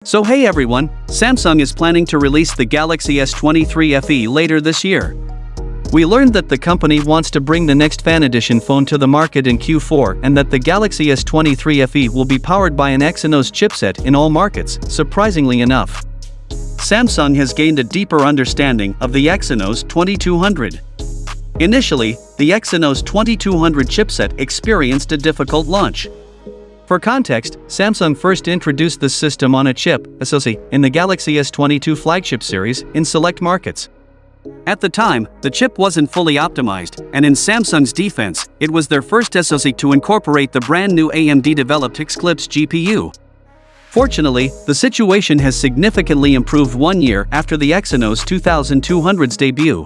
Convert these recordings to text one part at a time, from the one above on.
So hey everyone, Samsung is planning to release the Galaxy S23 FE later this year. We learned that the company wants to bring the next Fan Edition phone to the market in Q4 and that the Galaxy S23 FE will be powered by an Exynos chipset in all markets, surprisingly enough. Samsung has gained a deeper understanding of the Exynos 2200. Initially, the Exynos 2200 chipset experienced a difficult launch. For context, Samsung first introduced this system on a chip, SoC, in the Galaxy S22 flagship series in select markets. At the time, the chip wasn't fully optimized, and in Samsung's defense, it was their first SoC to incorporate the brand new AMD-developed Eclipse GPU. Fortunately, the situation has significantly improved 1 year after the Exynos 2200's debut.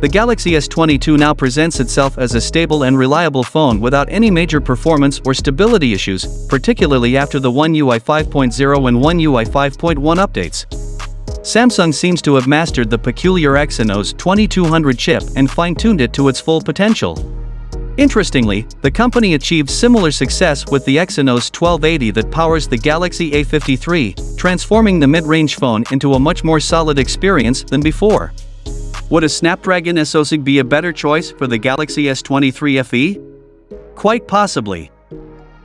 The Galaxy S22 now presents itself as a stable and reliable phone without any major performance or stability issues, particularly after the One UI 5.0 and One UI 5.1 updates. Samsung seems to have mastered the peculiar Exynos 2200 chip and fine-tuned it to its full potential. Interestingly, the company achieved similar success with the Exynos 1280 that powers the Galaxy A53, transforming the mid-range phone into a much more solid experience than before. Would a Snapdragon SoC be a better choice for the Galaxy S23 FE? Quite possibly.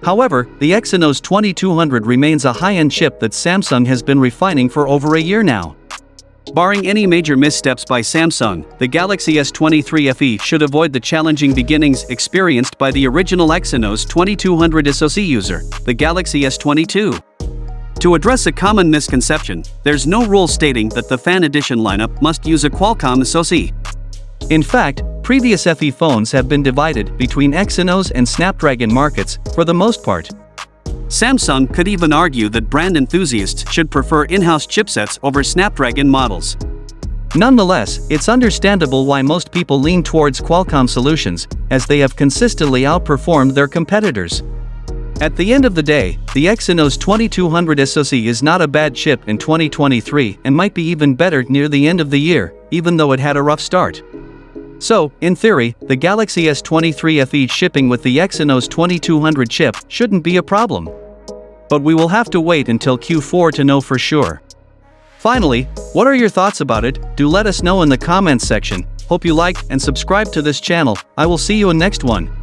However, the Exynos 2200 remains a high-end chip that Samsung has been refining for over a year now. Barring any major missteps by Samsung, the Galaxy S23 FE should avoid the challenging beginnings experienced by the original Exynos 2200 SoC user, the Galaxy S22. To address a common misconception, there's no rule stating that the Fan Edition lineup must use a Qualcomm SoC. In fact, previous FE phones have been divided between Exynos and Snapdragon markets, for the most part. Samsung could even argue that brand enthusiasts should prefer in-house chipsets over Snapdragon models. Nonetheless, it's understandable why most people lean towards Qualcomm solutions, as they have consistently outperformed their competitors. At the end of the day, the Exynos 2200 SoC is not a bad chip in 2023 and might be even better near the end of the year, even though it had a rough start. So, in theory, the Galaxy S23 FE shipping with the Exynos 2200 chip shouldn't be a problem. But we will have to wait until Q4 to know for sure. Finally, what are your thoughts about it? Do let us know in the comments section. Hope you like and subscribe to this channel. I will see you in next one.